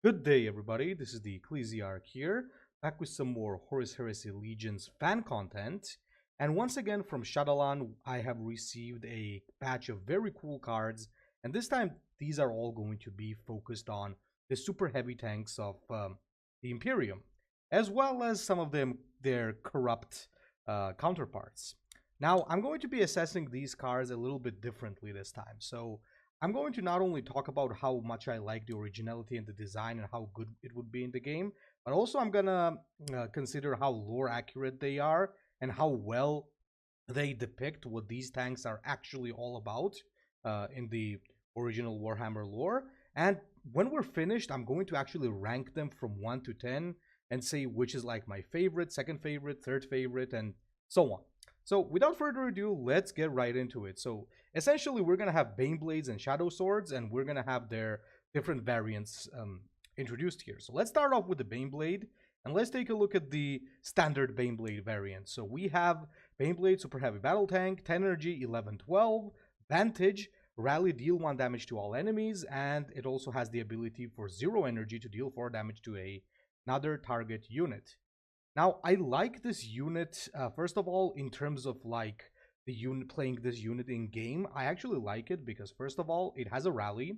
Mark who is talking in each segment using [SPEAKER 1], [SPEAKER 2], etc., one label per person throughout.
[SPEAKER 1] Good day, everybody. This is the Ecclesiarch here, back with some more Horus Heresy Legions fan content. And once again, from Shadowlan, I have received a batch of very cool cards, and this time these are all going to be focused on the super heavy tanks of the Imperium, as well as some of their corrupt counterparts. Now, I'm going to be assessing these cards a little bit differently this time. So I'm going to not only talk about how much I like the originality and the design and how good it would be in the game, but also I'm gonna consider how lore accurate they are and how well they depict what these tanks are actually all about in the original Warhammer lore. And when we're finished, I'm going to actually rank them from 1 to 10 and say which is like my favorite, second favorite, third favorite, and so on. So without further ado, let's get right into it. So essentially, we're going to have Bane Blades and Shadow Swords, and we're going to have their different variants introduced here. So let's start off with the Bane Blade, and let's take a look at the standard Bane Blade variant. So we have Bane Blade Super Heavy Battle Tank, 10 energy, 11-12, Vantage, Rally, deal 1 damage to all enemies, and it also has the ability for 0 energy to deal 4 damage to another target unit. Now, I like this unit, first of all, in terms of like the unit playing this unit in game. I actually like it because, first of all, it has a rally,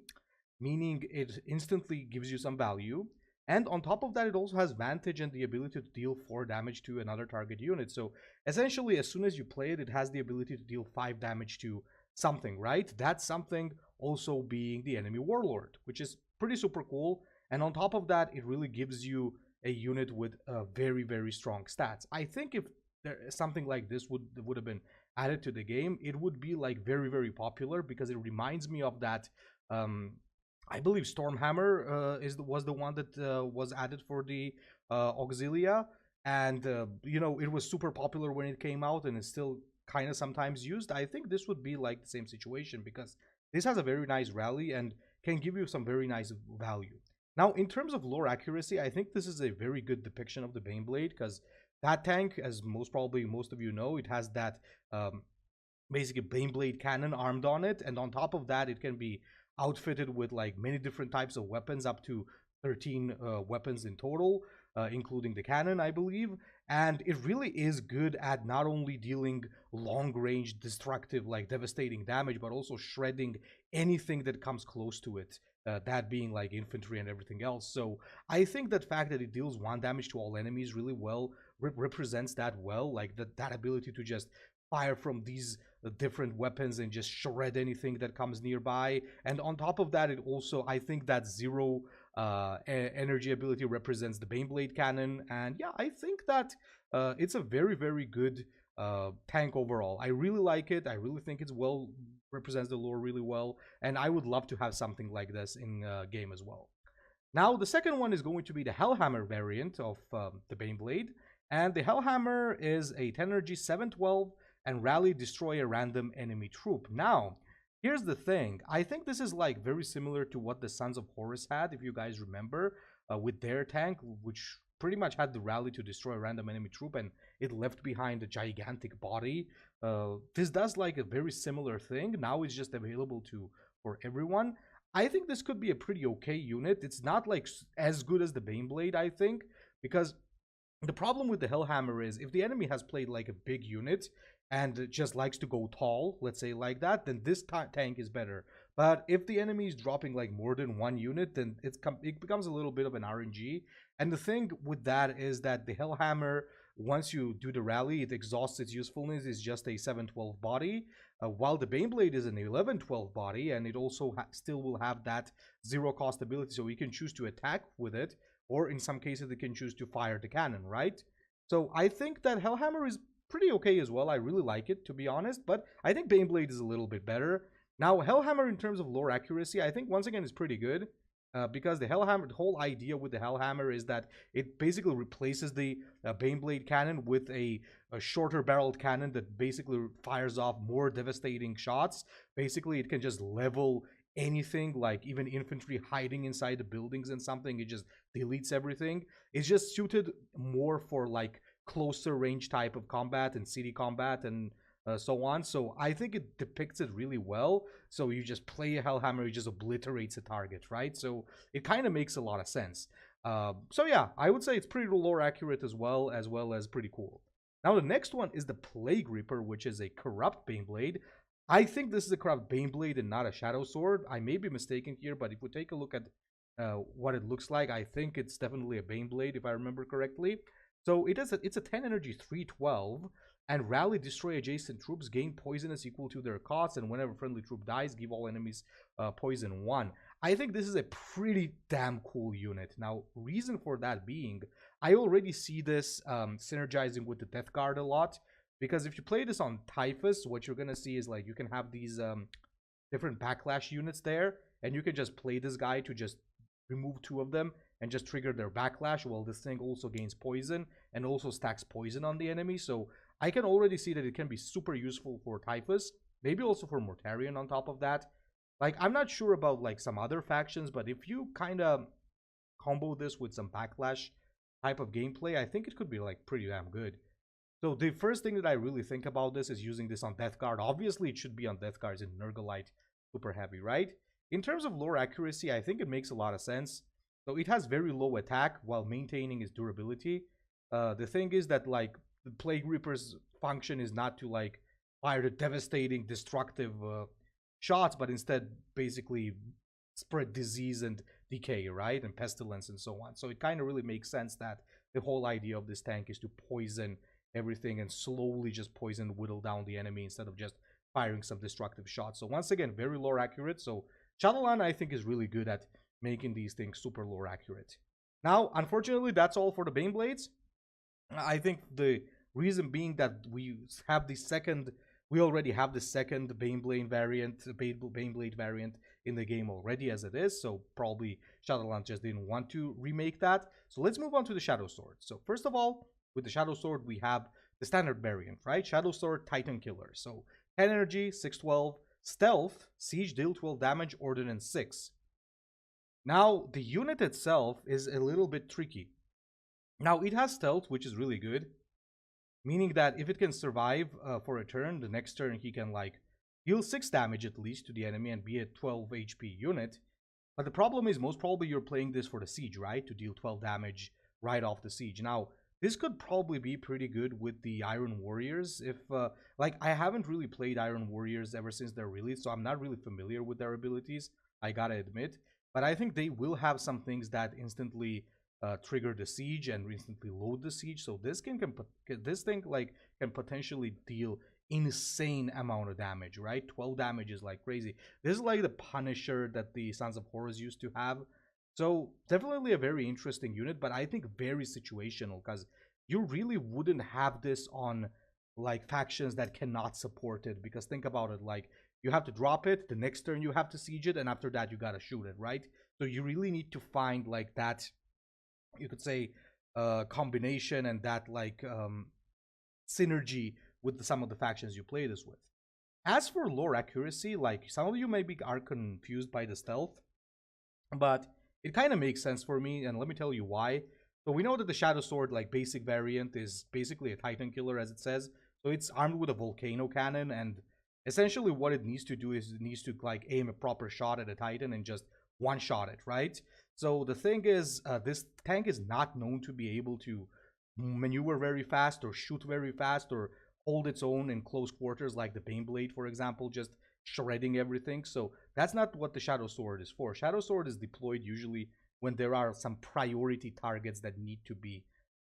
[SPEAKER 1] meaning it instantly gives you some value. And on top of that, it also has Vantage and the ability to deal 4 damage to another target unit. So essentially, as soon as you play it, it has the ability to deal 5 damage to something, right? That something also being the enemy warlord, which is pretty super cool. And on top of that, it really gives you a unit with very strong stats. I think if there something like this would have been added to the game, it would be like very popular because it reminds me of that. I believe Stormhammer was the one that was added for the Auxilia, and you know, it was super popular when it came out, and it's still kind of sometimes used. I think this would be like the same situation because this has a very nice rally and can give you some very nice value. Now, in terms of lore accuracy, I think this is a very good depiction of the Baneblade because that tank, as most of you know, it has that basically Baneblade cannon armed on it, and on top of that, it can be outfitted with like many different types of weapons, up to 13 weapons in total, including the cannon, I believe. And it really is good at not only dealing long range, destructive, like devastating damage, but also shredding anything that comes close to it. That being like infantry and everything else. So I think that fact that it deals 1 damage to all enemies really well represents that well, like that ability to just fire from these different weapons and just shred anything that comes nearby. And on top of that, it also, I think that 0 energy ability represents the Baneblade cannon. And yeah, I think that it's a very good tank overall. I really like it. I really think it's well represents the lore really well, and I would love to have something like this in game as well. Now, the second one is going to be the Hellhammer variant of the Baneblade, and the Hellhammer is a 10 energy, 7-12, and rally, destroy a random enemy troop. Now, here's the thing. I think this is like very similar to what the Sons of Horus had, if you guys remember, with their tank, which pretty much had the rally to destroy a random enemy troop, and it left behind a gigantic body. This does like a very similar thing. Now it's just available for everyone. I think this could be a pretty okay unit. It's not like as good as the Baneblade, I think, because the problem with the Hellhammer is if the enemy has played like a big unit and just likes to go tall, let's say like that, then this tank is better. But if the enemy is dropping like more than 1 unit, then it becomes a little bit of an RNG. And the thing with that is that the Hellhammer, once you do the rally, it exhausts its usefulness. It's just a 7-12 body, while the Baneblade is an 11-12 body, and it also still will have that 0 cost ability, so you can choose to attack with it, or in some cases, it can choose to fire the cannon, right? So I think that Hellhammer is pretty okay as well. I really like it, to be honest, but I think Baneblade is a little bit better. Now, Hellhammer, in terms of lore accuracy, I think once again is pretty good. Because the Hellhammer, the whole idea with the Hellhammer is that it basically replaces the Baneblade cannon with a shorter barreled cannon that basically fires off more devastating shots. Basically, it can just level anything, like even infantry hiding inside the buildings and something. It just deletes everything. It's just suited more for like closer range type of combat and city combat and so on. So I think it depicts it really well. So you just play a Hellhammer, it just obliterates a target, right? So it kind of makes a lot of sense. So yeah, I would say it's pretty lore accurate as well as pretty cool. Now the next one is the Plague Reaper, which is a corrupt Baneblade. I think this is a corrupt Baneblade and not a Shadow Sword. I may be mistaken here, but if we take a look at what it looks like, I think it's definitely a Baneblade if I remember correctly. So it's a 10 energy 312, and rally, destroy adjacent troops, gain poisonous equal to their cost, and whenever friendly troop dies, give all enemies poison 1. I think this is a pretty damn cool unit. Now, reason for that being, I already see this synergizing with the Death Guard a lot, because if you play this on Typhus, what you're gonna see is like you can have these different backlash units there, and you can just play this guy to just remove 2 of them and just trigger their backlash. Well, this thing also gains poison and also stacks poison on the enemy, so I can already see that it can be super useful for Typhus, maybe also for Mortarion on top of that. Like, I'm not sure about like some other factions, but if you kind of combo this with some backlash type of gameplay, I think it could be like pretty damn good. So the first thing that I really think about this is using this on Death Guard. Obviously, it should be on Death Guards in Nurglite super heavy, right? In terms of lore accuracy, I think it makes a lot of sense. So it has very low attack while maintaining its durability. The thing is that like the Plague Reaper's function is not to like fire the devastating, destructive shots, but instead basically spread disease and decay, right? And pestilence and so on. So it kind of really makes sense that the whole idea of this tank is to poison everything and slowly just poison, whittle down the enemy instead of just firing some destructive shots. So once again, very lore accurate. So Shadowland, I think, is really good at making these things super lore accurate. Now, unfortunately, that's all for the Baneblades. I think the reason being that we already have the second Baneblade variant in the game already as it is, so probably Shadowlands just didn't want to remake that. So let's move on to the Shadow Sword. So first of all, with the Shadow Sword, we have the standard variant, right? Shadow Sword, Titan Killer. So 10 energy, 612, stealth, siege, deal 12 damage, ordnance 6. Now, the unit itself is a little bit tricky. Now, it has stealth, which is really good, meaning that if it can survive for a turn, the next turn he can like deal 6 damage at least to the enemy and be a 12 HP unit. But the problem is most probably you're playing this for the siege, right? To deal 12 damage right off the siege. Now, this could probably be pretty good with the Iron Warriors. If like, I haven't really played Iron Warriors ever since they're released, so I'm not really familiar with their abilities, I gotta admit. But I think they will have some things that instantly trigger the siege and instantly load the siege. So this thing like can potentially deal insane amount of damage, right? 12 damage is like crazy. This is like the Punisher that the Sons of Horus used to have. So definitely a very interesting unit, but I think very situational, because you really wouldn't have this on like factions that cannot support it, because think about it, like you have to drop it, the next turn you have to siege it, and after that you gotta shoot it, right? So you really need to find like that, you could say, combination and that like synergy with some of the factions you play this with. As for lore accuracy, like some of you maybe are confused by the stealth, but it kind of makes sense for me, and let me tell you why. So we know that the Shadow Sword, like basic variant, is basically a Titan Killer, as it says. So it's armed with a Volcano Cannon, and essentially what it needs to do is it needs to like aim a proper shot at a Titan and just one-shot it, right? So the thing is, this tank is not known to be able to maneuver very fast or shoot very fast or hold its own in close quarters like the Baneblade, for example, just shredding everything. So that's not what the Shadow Sword is for. Shadow Sword is deployed usually when there are some priority targets that need to be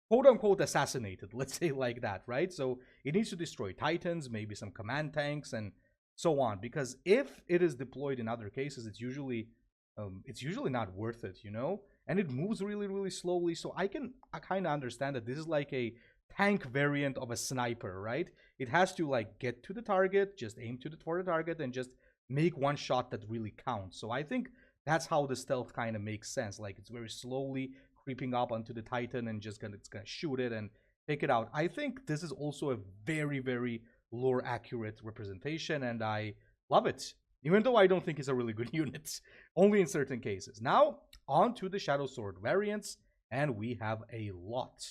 [SPEAKER 1] quote-unquote assassinated, let's say like that, right? So it needs to destroy Titans, maybe some command tanks, and so on. Because if it is deployed in other cases, it's usually not worth it, you know? And it moves really, really slowly. So I kind of understand that this is like a tank variant of a sniper, right? It has to like get to the target, just aim for the target, and just make one shot that really counts. So I think that's how the stealth kind of makes sense. Like it's very slowly creeping up onto the Titan and it's gonna shoot it and take it out. I think this is also a very, very lore accurate representation, and I love it. Even though I don't think it's a really good unit, only in certain cases. Now, on to the Shadow Sword variants, and we have a lot.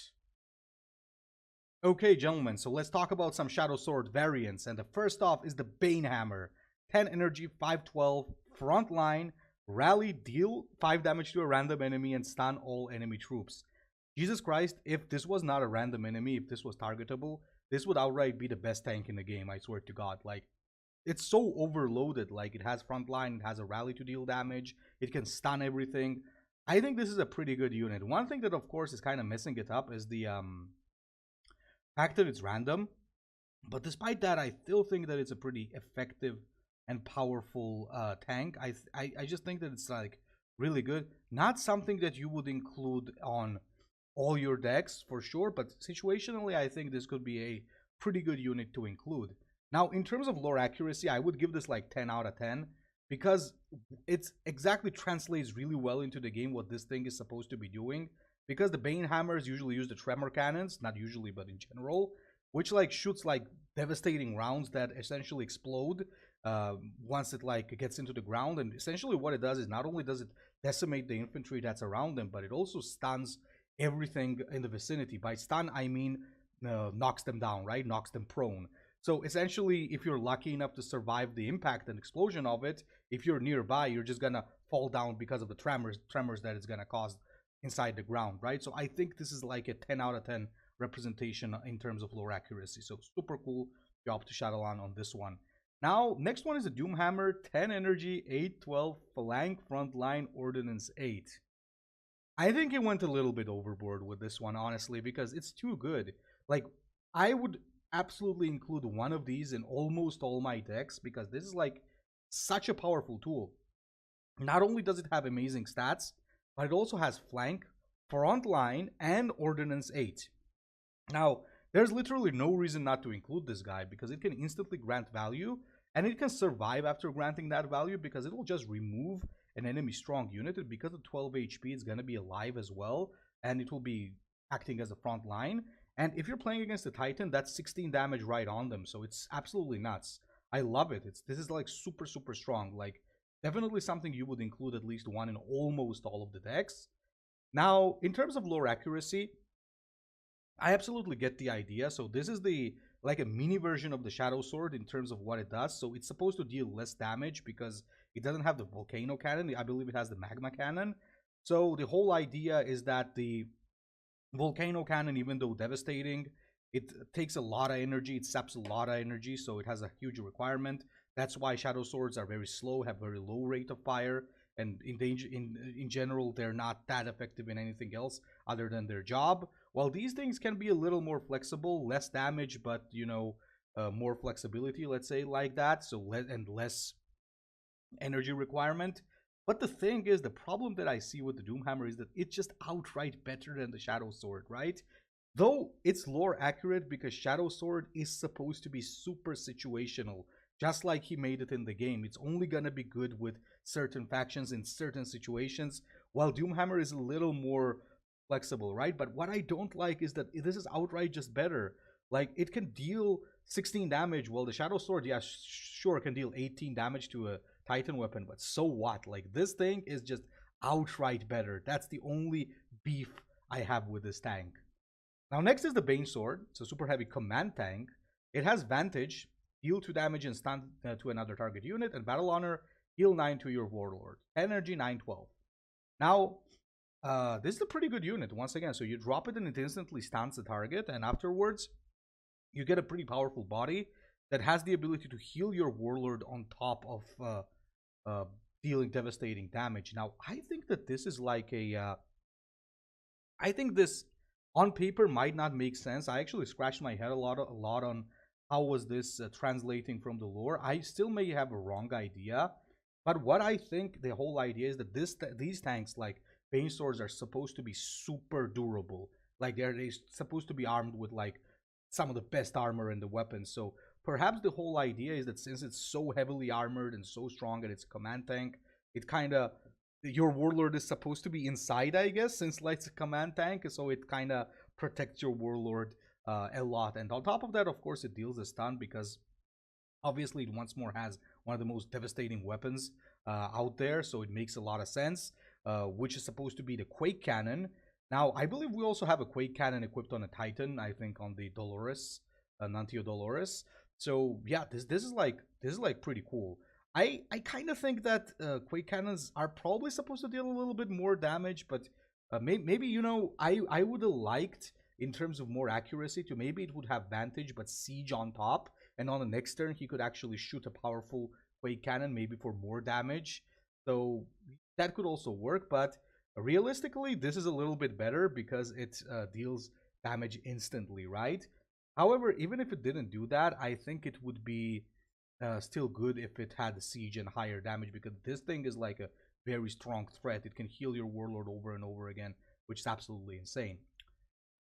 [SPEAKER 1] Okay, gentlemen, so let's talk about some Shadow Sword variants. And the first off is the Bane Hammer. 10 energy, 512, frontline, rally, deal 5 damage to a random enemy, and stun all enemy troops. Jesus Christ, if this was not a random enemy, if this was targetable, this would outright be the best tank in the game, I swear to God. Like, it's so overloaded. Like, it has frontline, it has a rally to deal damage, it can stun everything. I think this is a pretty good unit. One thing that, of course, is kind of messing it up is the fact that it's random, but despite that, I still think that it's a pretty effective and powerful tank. I just think that it's like really good. Not something that you would include on all your decks for sure, but situationally, I think this could be a pretty good unit to include. Now, in terms of lore accuracy, I would give this like 10 out of 10 because it's exactly translates really well into the game what this thing is supposed to be doing. Because the Bane Hammers usually use the tremor cannons, not usually, but in general, which like shoots like devastating rounds that essentially explode once it like gets into the ground. And essentially what it does is not only does it decimate the infantry that's around them, but it also stuns everything in the vicinity. By stun, I mean knocks them down, right? Knocks them prone. So essentially, if you're lucky enough to survive the impact and explosion of it, if you're nearby, you're just gonna fall down because of the tremors that it's gonna cause inside the ground, right? So I think this is like a 10 out of 10 representation in terms of lore accuracy. So super cool job to Shadowlan on this one. Now, next one is a Doom Hammer, 10 energy, 812, flank, frontline, ordnance 8. I think it went a little bit overboard with this one, honestly, because it's too good. Like, I would absolutely include one of these in almost all my decks because this is like such a powerful tool. Not only does it have amazing stats, but it also has flank, front line, and ordnance 8. Now, there's literally no reason not to include this guy because it can instantly grant value and it can survive after granting that value because it will just remove an enemy strong unit, and because of 12 HP it's going to be alive as well, and it will be acting as a front line. And if you're playing against a Titan, that's 16 damage right on them, so it's absolutely nuts. I love it. This is like super strong. Like, definitely something you would include at least one in almost all of the decks. Now, in terms of lore accuracy, I absolutely get the idea. So this is the like a mini version of the Shadow Sword in terms of what it does. So it's supposed to deal less damage because it doesn't have the volcano cannon. I believe it has the magma cannon. So the whole idea is that the volcano cannon, even though devastating, it takes a lot of energy. It saps a lot of energy, so it has a huge requirement. That's why Shadow Swords are very slow, have very low rate of fire, and in general, they're not that effective in anything else other than their job. While these things can be a little more flexible, less damage, but more flexibility, let's say like that. So less energy requirement. But the thing is, the problem that I see with the Doomhammer is that it's just outright better than the Shadow Sword, right? Though it's lore accurate because Shadow Sword is supposed to be super situational, just like he made it in the game. It's only gonna be good with certain factions in certain situations, while Doomhammer is a little more flexible, right? But what I don't like is that this is outright just better. Like, it can deal 16 damage, while the Shadow Sword, yeah, sure, can deal 18 damage to a Titan weapon, but so what? Like, this thing is just outright better. That's the only beef I have with this tank. Now, next is the Bane Sword. It's a super heavy command tank. It has Vantage, heal 2 damage and stun to another target unit, and Battle Honor, heal 9 to your Warlord. Energy 912. Now, this is a pretty good unit, once again. So you drop it and it instantly stuns the target, and afterwards, you get a pretty powerful body that has the ability to heal your Warlord on top of dealing devastating damage. Now, I think that this is like a... I think this on paper might not make sense. I actually scratched my head a lot on how was this translating from the lore. I still may have a wrong idea, but what I think the whole idea is that these tanks like Bane Swords are supposed to be super durable. Like they're supposed to be armed with like some of the best armor and the weapons. So perhaps the whole idea is that since it's so heavily armored and so strong and it's a command tank, it kind of, your Warlord is supposed to be inside, I guess, since like, it's a command tank, so it kind of protects your Warlord a lot. And on top of that, of course, it deals a stun because obviously it once more has one of the most devastating weapons out there, so it makes a lot of sense, which is supposed to be the Quake Cannon. Now, I believe we also have a Quake Cannon equipped on a Titan, I think on the Dolores, Nantio Dolores. So yeah, this is like pretty cool. I kind of think that Quake Cannons are probably supposed to deal a little bit more damage, but maybe I would have liked in terms of more accuracy to maybe it would have Vantage but Siege on top, and on the next turn he could actually shoot a powerful Quake Cannon maybe for more damage. So that could also work, but realistically, this is a little bit better because it deals damage instantly, right? However, even if it didn't do that, I think it would be still good if it had siege and higher damage, because this thing is like a very strong threat. It can heal your warlord over and over again, which is absolutely insane.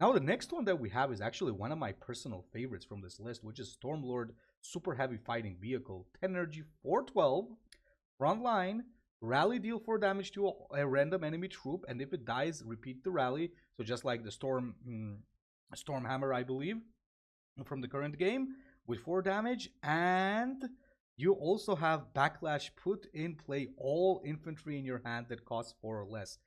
[SPEAKER 1] Now, the next one that we have is actually one of my personal favorites from this list, which is Stormlord Super Heavy Fighting Vehicle. 10 energy, 412, front line, rally, deal 4 damage to a random enemy troop, and if it dies, repeat the rally. So just like the Stormhammer, I believe, from the current game, with 4 damage. And you also have Backlash, put in play all infantry in your hand that costs 4 or less.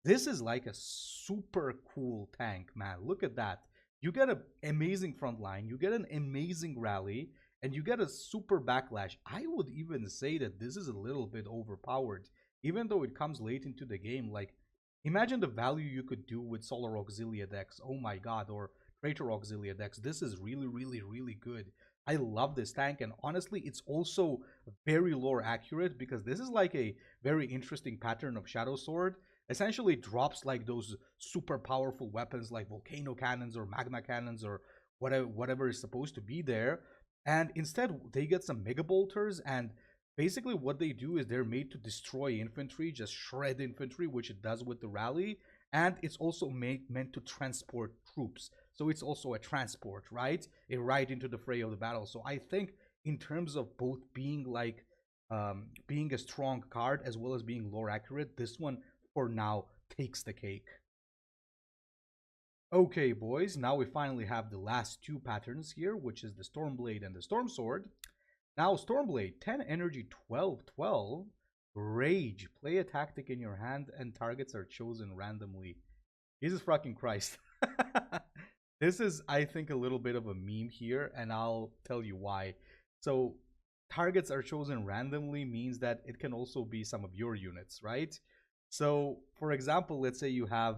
[SPEAKER 1] This is like a super cool tank, man. Look at that. You get an amazing front line, you get an amazing rally, and you get a super backlash. I would even say that this is a little bit overpowered, even though it comes late into the game. Like, imagine the value you could do with Solar Auxilia decks. Oh my god, or Traitor Auxilia decks. This is really, really, really good. I love this tank, and honestly, it's also very lore accurate because this is like a very interesting pattern of Shadow Sword. Essentially drops like those super powerful weapons like volcano cannons or magma cannons or whatever is supposed to be there, and instead they get some mega bolters, and basically what they do is they're made to destroy infantry, just shred infantry, which it does with the rally, and it's also meant to transport troops, so it's also a transport, right, right into the fray of the battle. So I think in terms of both being like being a strong card as well as being lore accurate, this one for now takes the cake. Okay, boys, now we finally have the last two patterns here, which is the Stormblade and the Stormsword. Now, Stormblade, 10 energy, 12, 12. Rage, play a tactic in your hand and targets are chosen randomly. Jesus fucking Christ. This is, I think, a little bit of a meme here, and I'll tell you why. So, targets are chosen randomly means that it can also be some of your units, right? So, for example, let's say you have,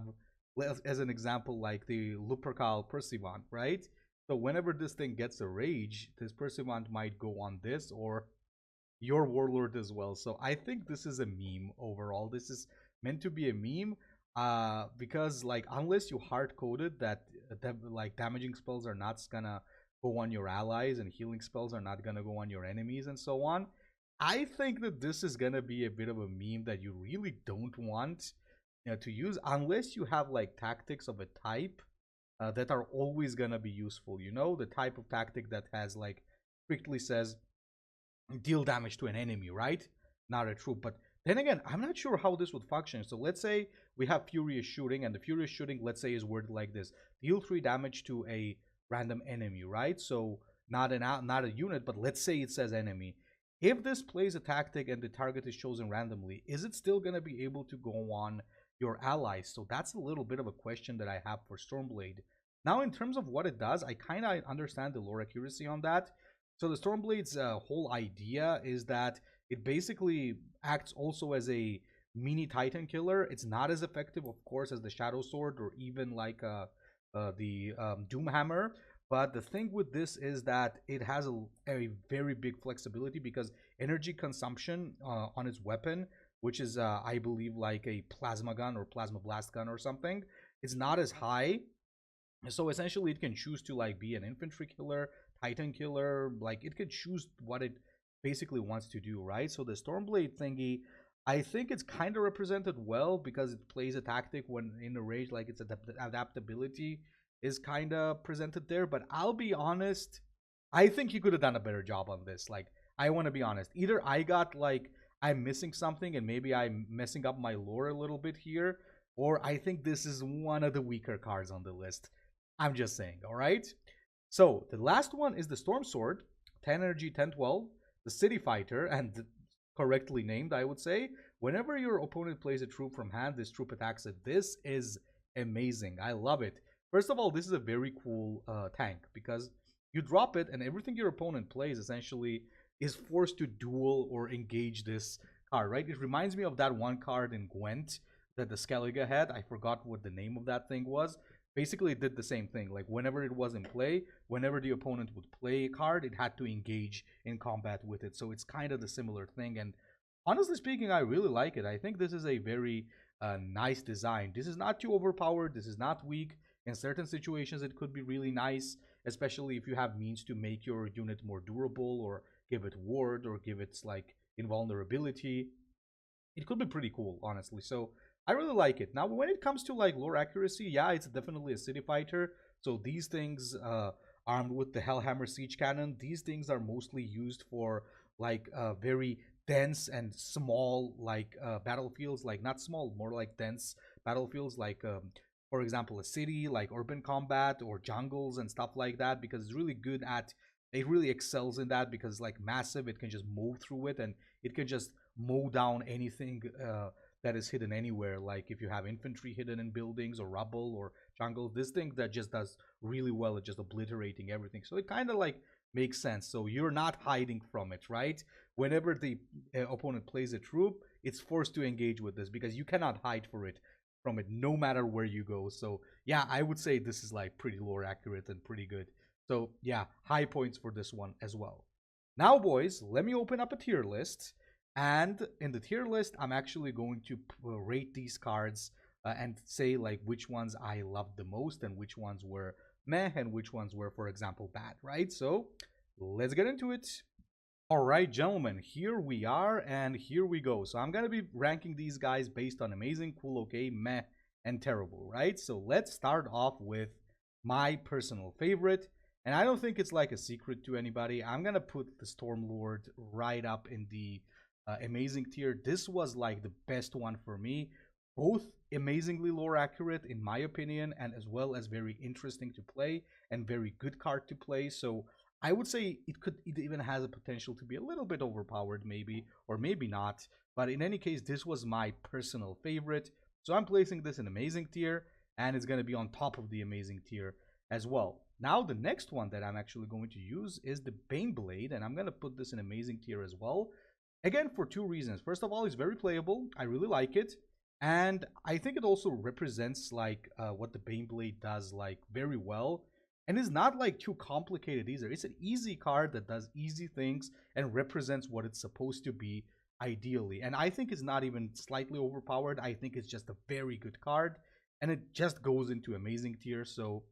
[SPEAKER 1] as an example, like the Lupercal Percivant, right? So whenever this thing gets a rage, this Percivant might go on this or your Warlord as well. So I think this is a meme overall. This is meant to be a meme because like unless you hard-coded that like damaging spells are not gonna go on your allies and healing spells are not gonna go on your enemies and so on, I think that this is gonna be a bit of a meme that you really don't want to use unless you have like tactics of a type that are always gonna be useful. You know, the type of tactic that has like strictly says deal damage to an enemy, right? Not a troop. But then again, I'm not sure how this would function. So let's say we have Furious Shooting, and the Furious Shooting, let's say, is worded like this: deal 3 damage to a random enemy, right? So not a unit, but let's say it says enemy. If this plays a tactic and the target is chosen randomly, is it still going to be able to go on your allies? So that's a little bit of a question that I have for Stormblade. Now, in terms of what it does, I kind of understand the lore accuracy on that. So the Stormblade's whole idea is that it basically acts also as a mini Titan killer. It's not as effective, of course, as the Shadow Sword or even like the Doom Hammer. But the thing with this is that it has a very big flexibility because energy consumption on its weapon, which is, I believe, like a plasma gun or plasma blast gun or something, is not as high. So essentially, it can choose to like be an infantry killer, Titan killer. Like it could choose what it basically wants to do, right? So the Stormblade thingy, I think it's kind of represented well because it plays a tactic when in a rage, like its adaptability is kind of presented there. But I'll be honest, I think he could have done a better job on this. Like, I want to be honest. Either I got like I'm missing something and maybe I'm messing up my lore a little bit here, or I think this is one of the weaker cards on the list. I'm just saying, all right? So the last one is the Storm Sword, 10 energy, 10, 12, the City Fighter, and correctly named, I would say. Whenever your opponent plays a troop from hand, this troop attacks it. This is amazing. I love it. First of all, this is a very cool tank because you drop it and everything your opponent plays essentially is forced to duel or engage this card, right? It reminds me of that one card in Gwent that the Skellige had. I forgot what the name of that thing was. Basically, it did the same thing. Like, whenever it was in play, whenever the opponent would play a card, it had to engage in combat with it. So it's kind of the similar thing. And honestly speaking, I really like it. I think this is a very nice design. This is not too overpowered. This is not weak. In certain situations, it could be really nice, especially if you have means to make your unit more durable or give it ward or give it like invulnerability. It could be pretty cool, honestly. So I really like it. Now, when it comes to like lore accuracy, yeah, it's definitely a city fighter. So these things, armed with the Hellhammer siege cannon, these things are mostly used for like very dense and small like battlefields. Like not small, more like dense battlefields. Like for example, a city, like urban combat or jungles and stuff like that. Because it's really good at. It really excels in that because it's like massive. It can just move through it and it can just mow down anything that is hidden anywhere. Like if you have infantry hidden in buildings or rubble or jungle, this thing that just does really well at just obliterating everything. So it kind of like makes sense. So you're not hiding from it, right? Whenever the opponent plays a troop, it's forced to engage with this because you cannot hide for it from it no matter where you go. So yeah, I would say this is like pretty lore accurate and pretty good. So yeah, high points for this one as well. Now, boys, let me open up a tier list. And in the tier list, I'm actually going to rate these cards and say like which ones I loved the most and which ones were meh and which ones were, for example, bad, right? So let's get into it. All right, gentlemen, here we are and here we go. So I'm going to be ranking these guys based on amazing, cool, okay, meh, and terrible, right? So let's start off with my personal favorite. And I don't think it's like a secret to anybody. I'm going to put the Stormlord right up in the amazing tier. This was like the best one for me. Both amazingly lore accurate in my opinion, and as well as very interesting to play and very good card to play. So I would say it even has a potential to be a little bit overpowered maybe, or maybe not. But in any case, this was my personal favorite. So I'm placing this in amazing tier, and it's going to be on top of the amazing tier as well. Now the next one that I'm actually going to use is the Banblade, and I'm going to put this in amazing tier as well. Again, for two reasons. First of all, it's very playable. I really like it. And I think it also represents like what the Banblade does like very well. And it's not like too complicated either. It's an easy card that does easy things and represents what it's supposed to be ideally. And I think it's not even slightly overpowered. I think it's just a very good card. And it just goes into amazing tier. So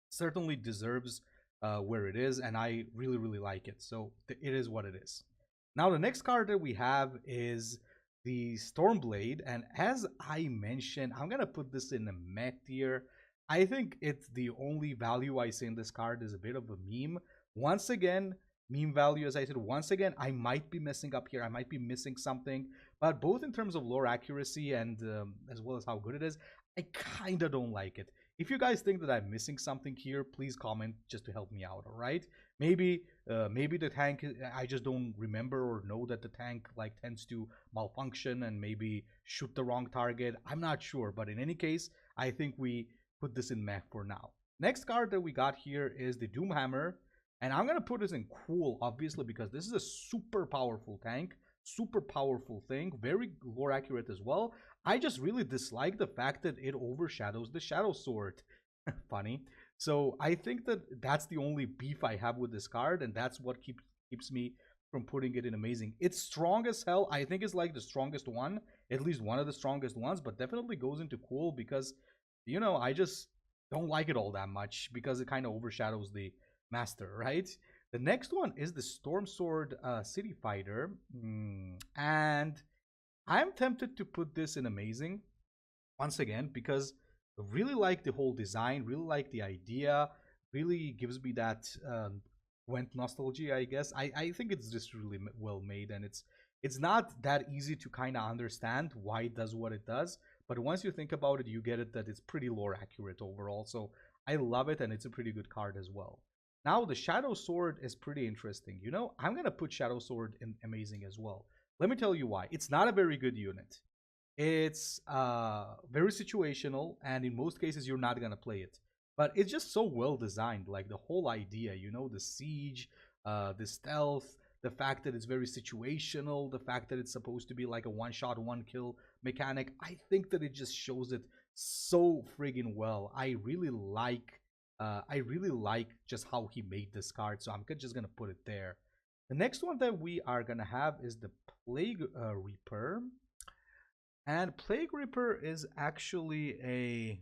[SPEAKER 1] certainly deserves where it is. And I really, really like it. So it is what it is. Now, the next card that we have is the Stormblade, and as I mentioned, I'm gonna put this in the meh tier. I think it's the only value I see in this card is a bit of a meme. Once again, meme value, as I said, once again, I might be messing up here. I might be missing something, but both in terms of lore accuracy and as well as how good it is, I kind of don't like it. If you guys think that I'm missing something here, please comment just to help me out, all right? Maybe the tank, I just don't remember or know that the tank like tends to malfunction and maybe shoot the wrong target. I'm not sure, but in any case, I think we put this in meh for now. Next card that we got here is the Bane Hammer, and I'm gonna put this in cool, obviously, because this is a super powerful tank, super powerful thing, very lore accurate as well. I just really dislike the fact that it overshadows the Shadow Sword. Funny. So I think that that's the only beef I have with this card, and that's what keeps me from putting it in amazing. It's strong as hell. I think it's like the strongest one, at least one of the strongest ones, but definitely goes into cool because, you know, I just don't like it all that much because it kind of overshadows the master, right? The next one is the Stormsword City Fighter, and I'm tempted to put this in amazing once again because I really like the whole design, really like the idea, really gives me that Gwent nostalgia, I guess. I think it's just really well made, and it's not that easy to kind of understand why it does what it does, but once you think about it, you get it that it's pretty lore accurate overall. So I love it, and it's a pretty good card as well. Now the Shadow Sword is pretty interesting. You know, I'm gonna put Shadow Sword in amazing as well. Let me tell you why. It's not a very good unit. It's very situational, and in most cases, you're not gonna play it. But it's just so well designed. Like the whole idea, you know, the siege, the stealth, the fact that it's very situational, the fact that it's supposed to be like a one-shot, one-kill mechanic. I think that it just shows it so friggin' well. I really like just how he made this card, so I'm just gonna put it there. The next one that we are gonna have is the Plague Reaper. And Plague Reaper is actually a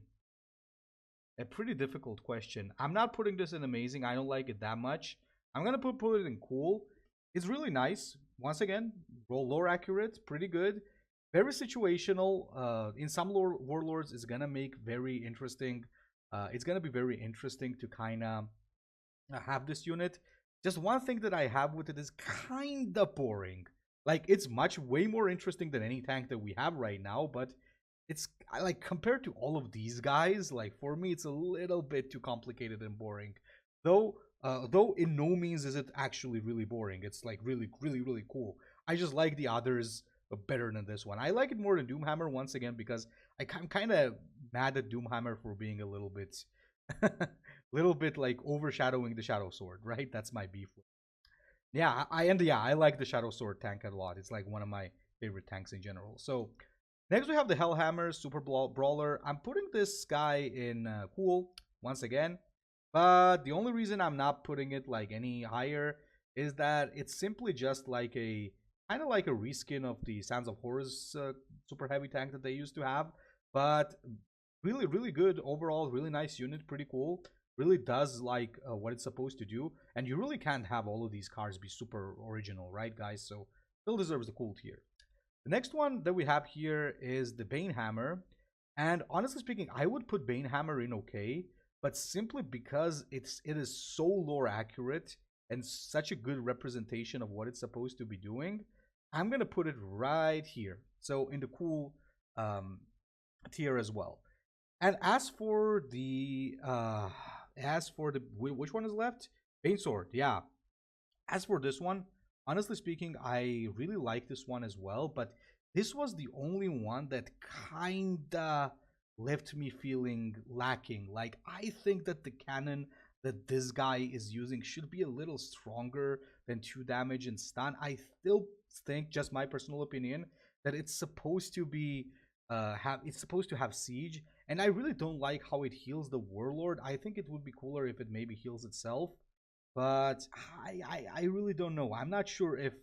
[SPEAKER 1] pretty difficult question. I'm not putting this in amazing. I don't like it that much. I'm gonna put it in cool. It's really nice. Once again, roll lore accurate, pretty good. Very situational. In some warlords, it's gonna make very interesting. It's gonna be very interesting to kind of have this unit. Just one thing that I have with it is kind of boring. Like, it's way more interesting than any tank that we have right now, but it's like compared to all of these guys, like for me, it's a little bit too complicated and boring. Though in no means is it actually really boring. It's like really, really, really cool. I just like the others better than this one. I like it more than Doomhammer once again because I'm kind of mad at Doomhammer for being a little bit, little bit like overshadowing the Shadow Sword, right? That's my beef. Yeah, I like the Shadow Sword tank a lot. It's like one of my favorite tanks in general. So next we have the Hellhammer Super Brawler. I'm putting this guy in cool once again, but the only reason I'm not putting it like any higher is that it's simply just like a kind of like a reskin of the Sands of Horus super heavy tank that they used to have, but really, really good overall. Really nice unit, pretty cool. Really does like what it's supposed to do, and you really can't have all of these cards be super original, right, guys? So still deserves the cool tier. The next one that we have here is the Bane Hammer, and honestly speaking, I would put Bane Hammer in okay, but simply because it is so lore accurate and such a good representation of what it's supposed to be doing, I'm gonna put it right here. So in the cool tier as well. And as for the which one is left? Bane Sword, yeah. As for this one, honestly speaking, I really like this one as well, but this was the only one that kinda left me feeling lacking. Like, I think that the cannon that this guy is using should be a little stronger than 2 damage and stun. I still think, just my personal opinion, that it's supposed to be it's supposed to have siege, and I really don't like how it heals the warlord. I think it would be cooler if it maybe heals itself, but I really don't know. I'm not sure if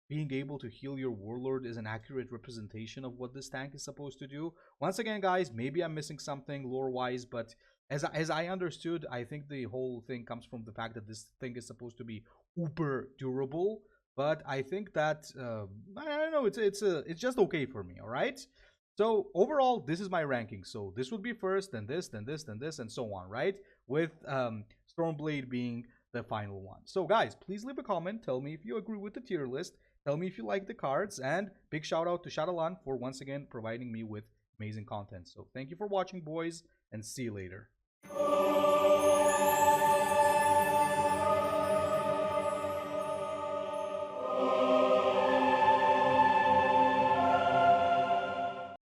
[SPEAKER 1] being able to heal your warlord is an accurate representation of what this tank is supposed to do. Once again, guys, maybe I'm missing something lore-wise, but as I understood, I think the whole thing comes from the fact that this thing is supposed to be uber durable. But I think that I don't know. It's just okay for me. All right. So overall, this is my ranking. So this would be first, then this, then this, then this, and so on, right? With Stormblade being the final one. So guys, please leave a comment. Tell me if you agree with the tier list. Tell me if you like the cards. And big shout out to Shadalan for once again providing me with amazing content. So thank you for watching, boys, and see you later.